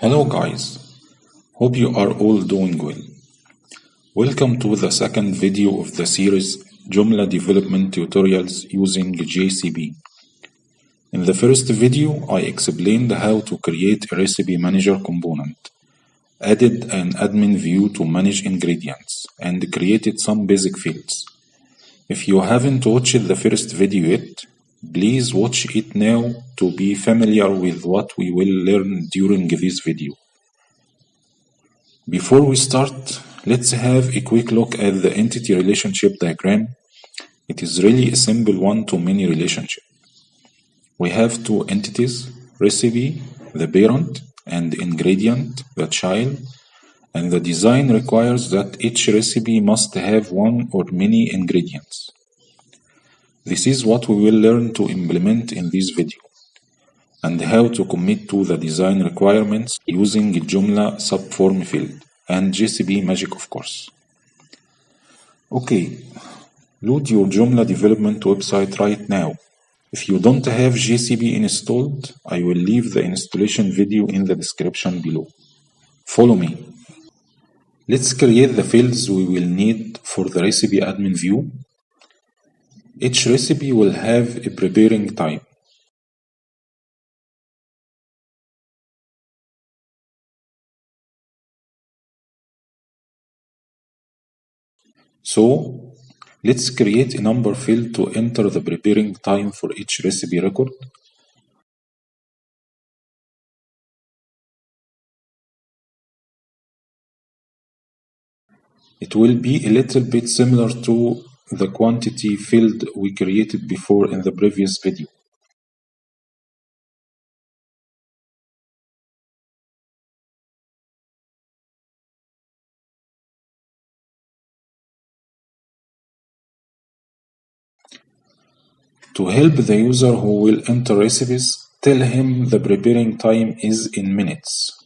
Hello guys, hope you are all doing well. Welcome to the second video of the series Joomla Development Tutorials using JCP. In the first video, I explained how to create a recipe manager component, added an admin view to manage ingredients, and created some basic fields. If you haven't watched the first video yet, please watch it now to be familiar with what we will learn during this video. Before we start, let's have a quick look at the entity relationship diagram. It is really a simple one-to-many relationship. We have two entities, recipe, the parent, and ingredient, the child, and the design requires that each recipe must have one or many ingredients. This is what we will learn to implement in this video, and how to commit to the design requirements using Joomla subform field and JCP Magic, of course. Okay, load your Joomla development website right now. If you don't have JCP installed, I will leave the installation video in the description below. Follow me. Let's create the fields we will need for the recipe admin view. Each recipe will have a preparing time. So, let's create a number field to enter the preparing time for each recipe record. It will be a little bit similar to the quantity field we created before in the previous video. To help the user who will enter recipes, tell him the preparing time is in minutes.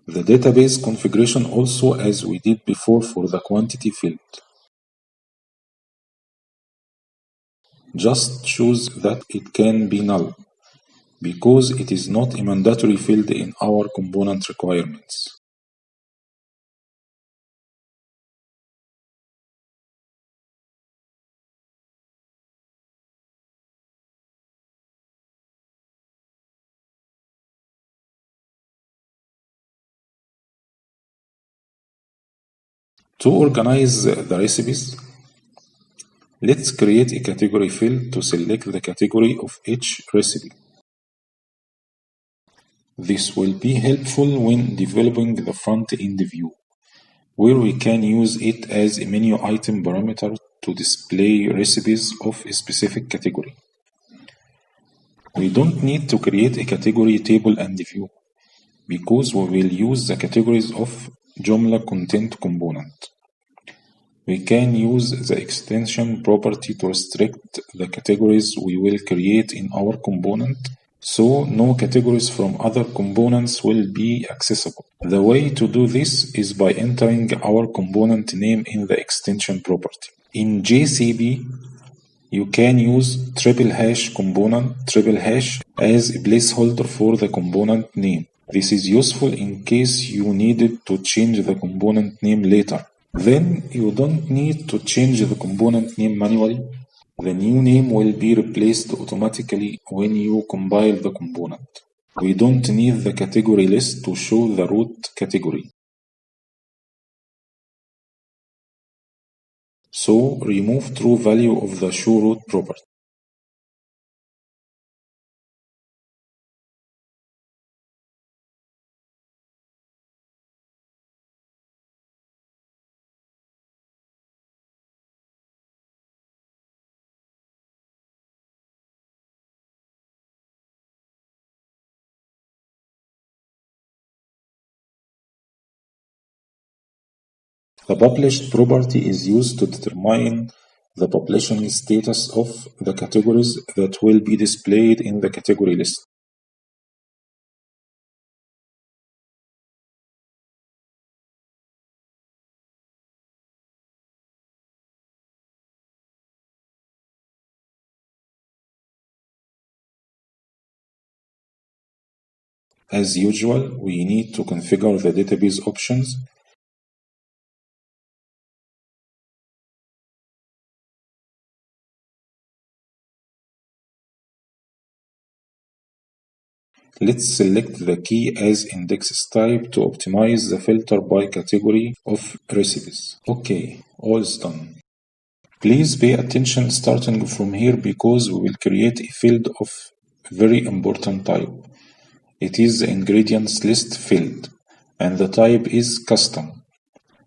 The database configuration also as we did before for the quantity field. Just choose that it can be null, because it is not a mandatory field in our component requirements. To organize the recipes, let's create a category field to select the category of each recipe. This will be helpful when developing the front-end view, where we can use it as a menu item parameter to display recipes of a specific category. We don't need to create a category table and view, because we will use the categories of Joomla content component. We can use the extension property to restrict the categories we will create in our component, so no categories from other components will be accessible. The way to do this is by entering our component name in the extension property. In JCP, you can use component as a placeholder for the component name. This is useful in case you needed to change the component name later. Then you don't need to change the component name manually. The new name will be replaced automatically when you compile the component. We don't need the category list to show the root category. So remove true value of the show root property. The published property is used to determine the publishing status of the categories that will be displayed in the category list. As usual, we need to configure the database options. Let's select the key as index type to optimize the filter by category of recipes. Okay, all is done. Please pay attention starting from here because we will create a field of very important type. It is the ingredients list field and the type is custom.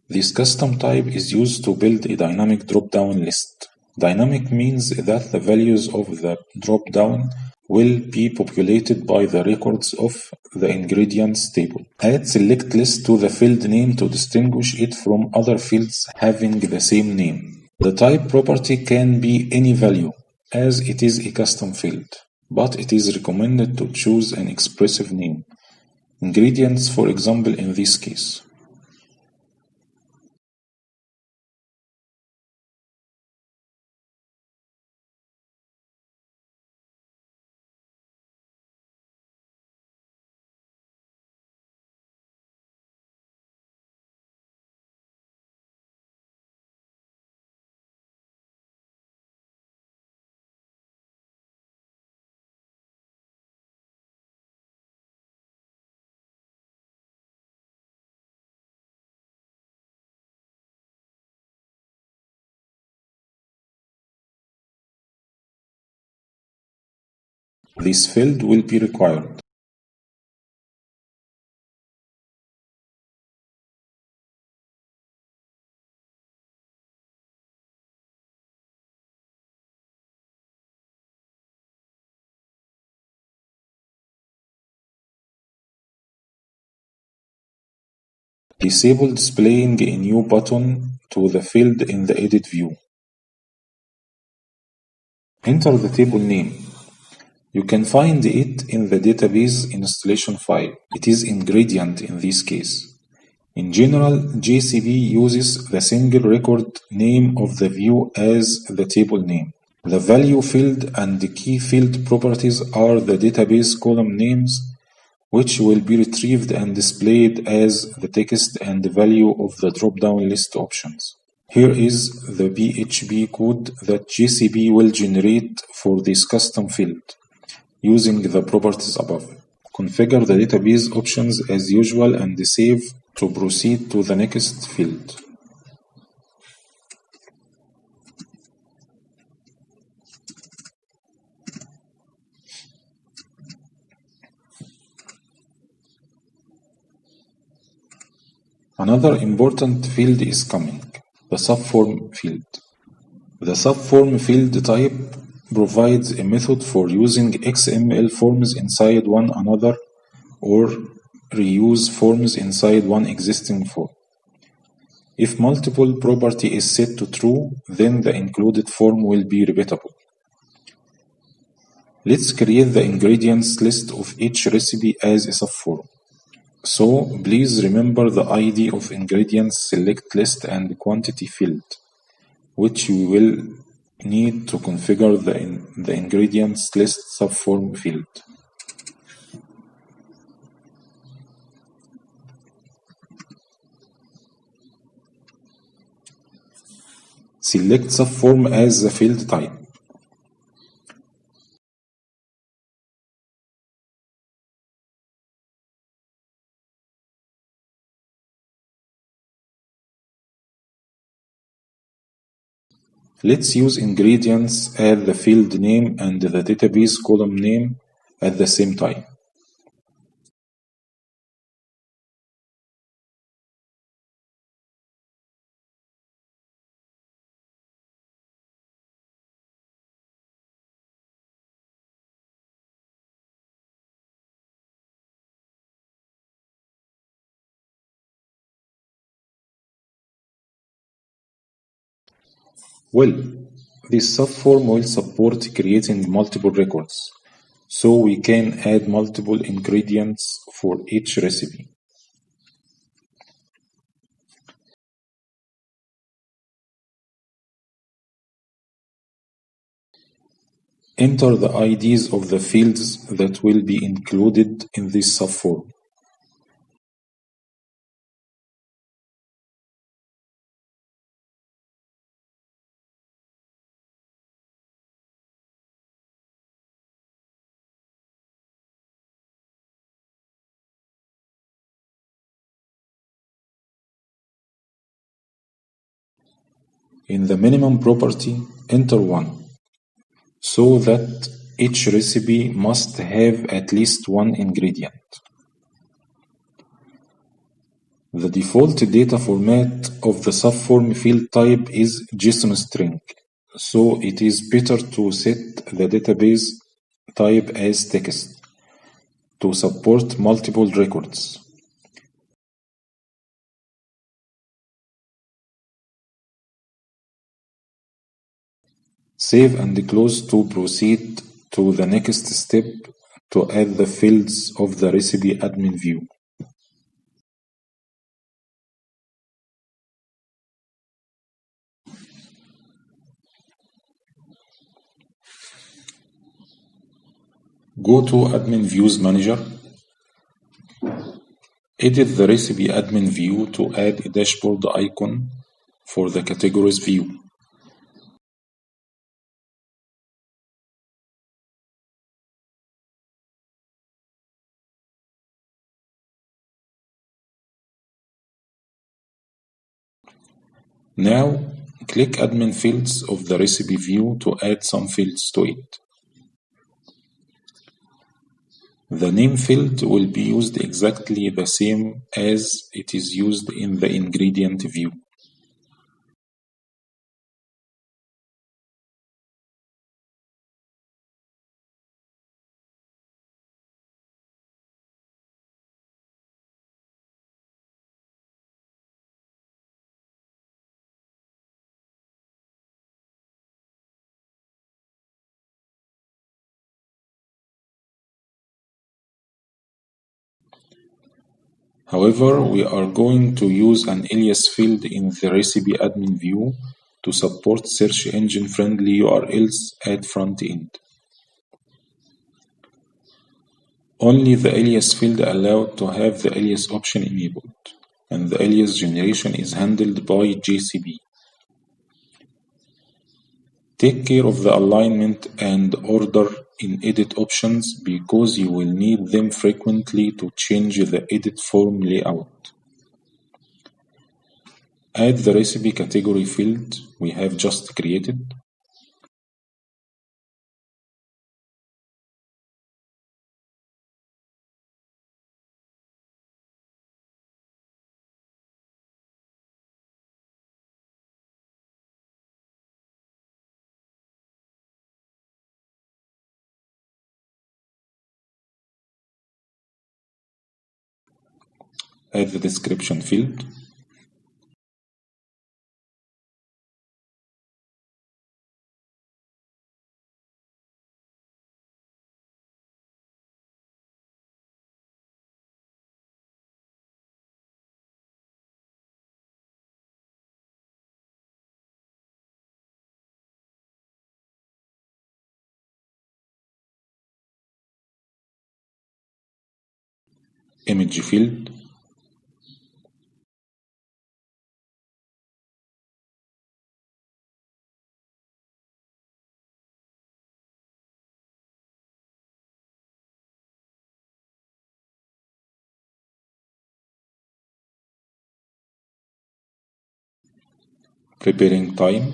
This custom type is used to build a dynamic drop-down list. Dynamic means that the values of the drop-down will be populated by the records of the ingredients table. Add select list to the field name to distinguish it from other fields having the same name. The type property can be any value, as it is a custom field, but it is recommended to choose an expressive name. Ingredients, for example, in this case. This field will be required. Disable displaying a new button to the field in the edit view. Enter the table name. You can find it in the database installation file. It is ingredient in this case. In general, JCB uses the single record name of the view as the table name. The value field and the key field properties are the database column names, which will be retrieved and displayed as the text and the value of the drop-down list options. Here is the PHP code that JCB will generate for this custom field using the properties above. Configure the database options as usual and save to proceed to the next field. Another important field is coming, the subform field. The subform field type provides a method for using XML forms inside one another or reuse forms inside one existing form. If multiple property is set to true, then the included form will be repeatable. Let's create the ingredients list of each recipe as a subform. So please remember the ID of ingredients select list and quantity field, which we will need to configure the ingredients list subform field. Select subform as the field type. Let's use ingredients as the field name and the database column name at the same time. Well, this subform will support creating multiple records, so we can add multiple ingredients for each recipe. Enter the IDs of the fields that will be included in this subform. In the minimum property, enter 1, so that each recipe must have at least one ingredient. The default data format of the subform field type is JSON string, so it is better to set the database type as text to support multiple records. Save and close to proceed to the next step to add the fields of the recipe admin view. Go to Admin Views Manager. Edit the Recipe Admin view to add a dashboard icon for the Categories view. Now, click Admin Fields of the Recipe view to add some fields to it. The name field will be used exactly the same as it is used in the ingredient view. However, we are going to use an alias field in the Recipe Admin view to support search engine friendly URLs at front end. Only the alias field allowed to have the alias option enabled, and the alias generation is handled by JCP. Take care of the alignment and order in edit options because you will need them frequently to change the edit form layout. Add the recipe category field we have just created. Add the description field. Image field. Preparing time.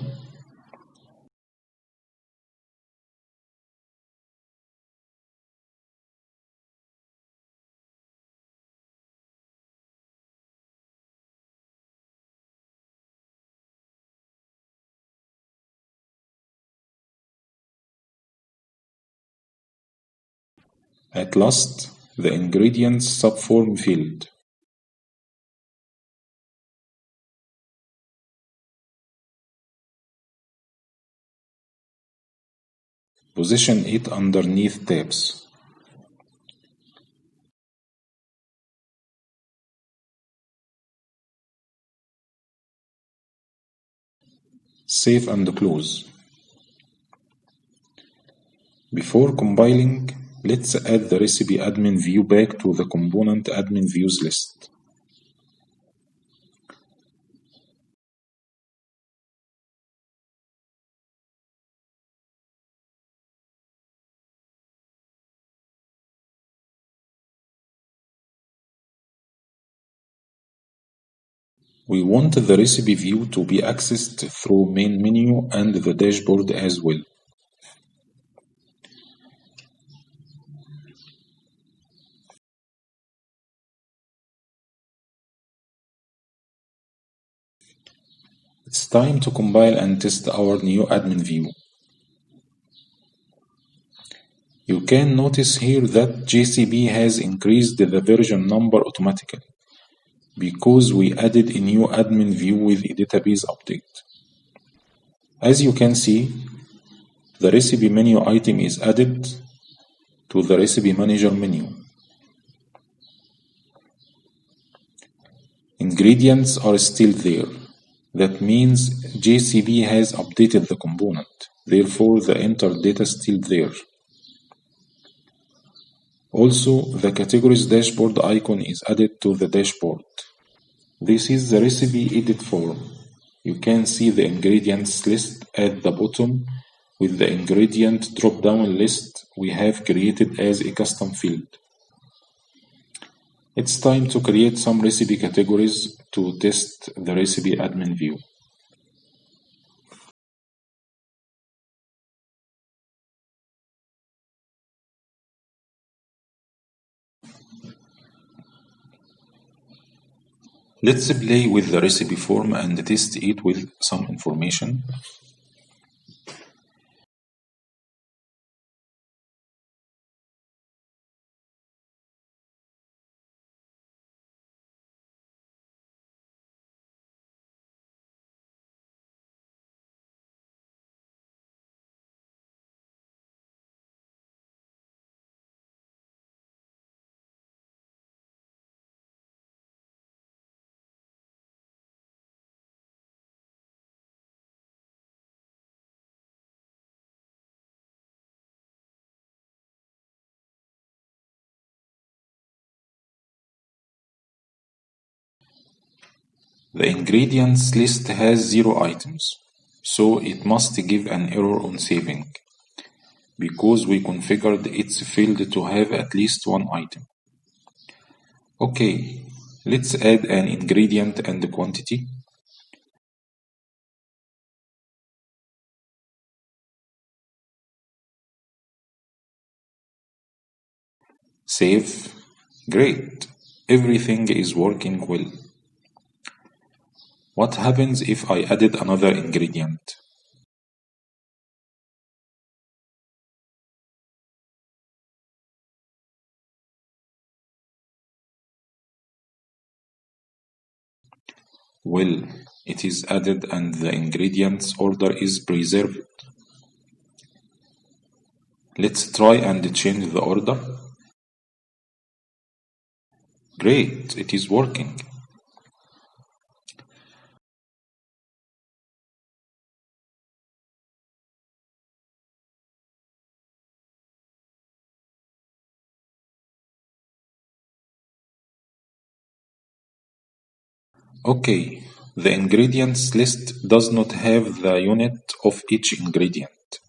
At last, the ingredients subform field. Position it underneath tabs. Save and close. Before compiling, let's add the recipe admin view back to the component admin views list. We want the recipe view to be accessed through main menu and the dashboard as well. It's time to compile and test our new admin view. You can notice here that JCB has increased the version number automatically because we added a new admin view with a database update. As you can see, the recipe menu item is added to the recipe manager menu. Ingredients are still there. That means JCB has updated the component. Therefore, the entered data is still there. Also, the categories dashboard icon is added to the dashboard. This is the recipe edit form. You can see the ingredients list at the bottom with the ingredient drop-down list we have created as a custom field. It's time to create some recipe categories to test the recipe admin view. Let's play with the recipe form and test it with some information. The ingredients list has 0 items, so it must give an error on saving, because we configured its field to have at least 1 item. Okay, let's add an ingredient and quantity. Save. Great, everything is working well. What happens if I added another ingredient? Well, it is added and the ingredients order is preserved. Let's try and change the order. Great, it is working. Okay, the ingredients list does not have the unit of each ingredient,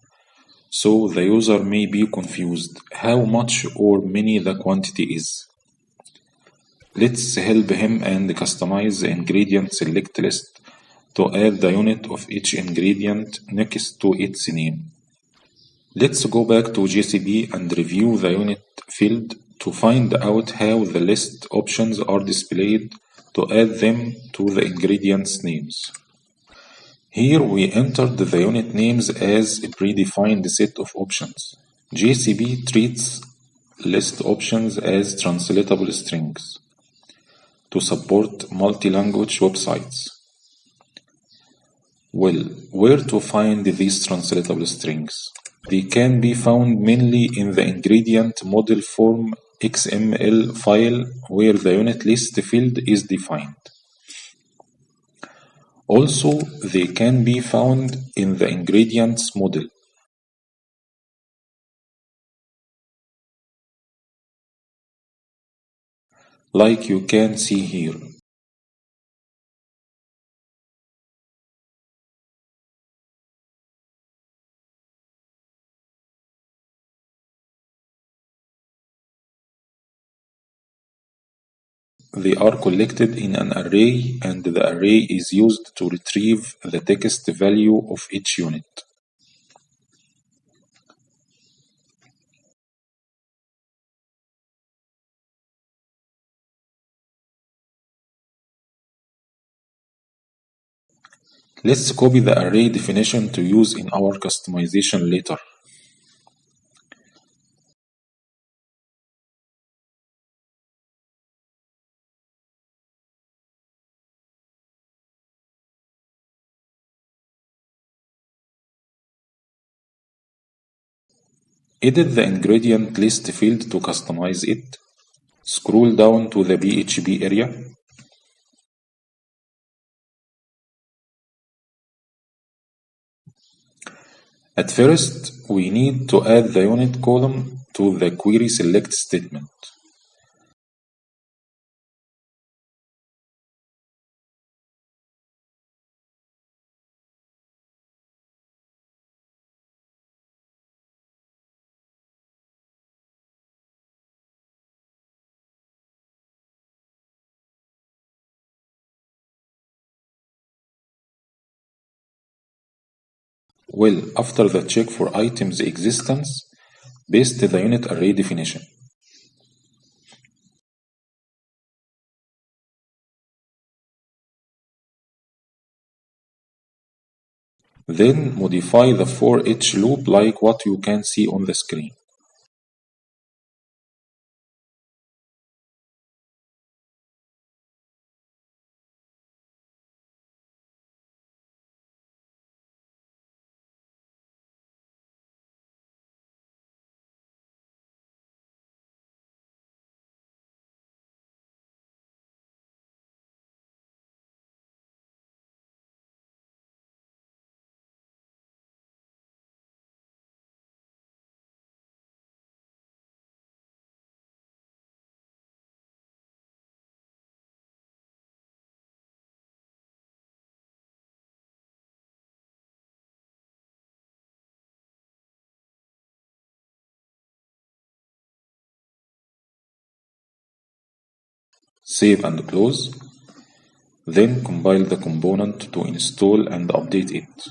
so the user may be confused how much or many the quantity is. Let's help him and customize the ingredient select list to add the unit of each ingredient next to its name. Let's go back to JCB and review the unit field to find out how the list options are displayed to add them to the ingredients names. Here we entered the unit names as a predefined set of options. JCB treats list options as translatable strings to support multi-language websites. Well, where to find these translatable strings? They can be found mainly in the ingredient model form XML file where the unit list field is defined. Also, they can be found in the ingredients model. Like you can see here. They are collected in an array and the array is used to retrieve the text value of each unit. Let's copy the array definition to use in our customization later. Edit the ingredient list field to customize it. Scroll down to the PHP area. At first, we need to add the unit column to the query select statement. Well, after the check for item's existence, paste the unit array definition. Then modify the for each loop like what you can see on the screen. Save and close. Then compile the component to install and update it.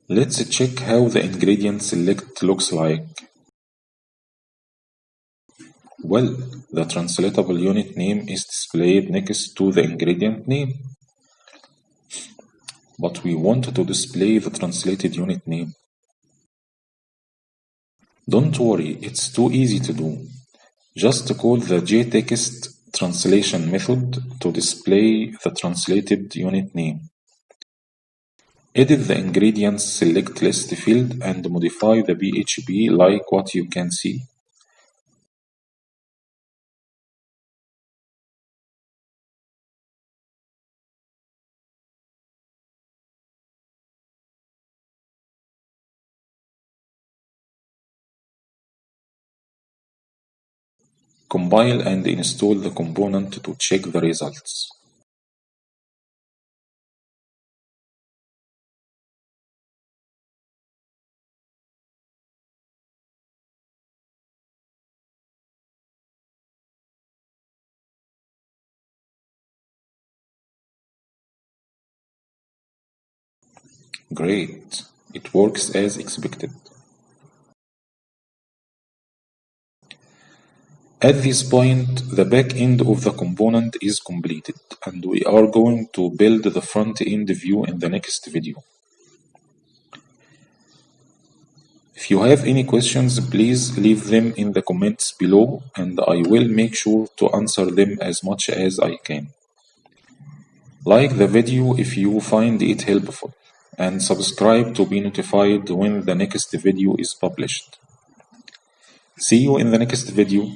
Let's check how the ingredient select looks like. Well, the translatable unit name is displayed next to the ingredient name. But we want to display the translated unit name. Don't worry, it's too easy to do. Just call the JText translation method to display the translated unit name. Edit the ingredients select list field and modify the PHP like what you can see. Compile and install the component to check the results. Great, it works as expected. At this point, the back end of the component is completed, and we are going to build the front end view in the next video. If you have any questions, please leave them in the comments below and I will make sure to answer them as much as I can. Like the video if you find it helpful and subscribe to be notified when the next video is published. See you in the next video.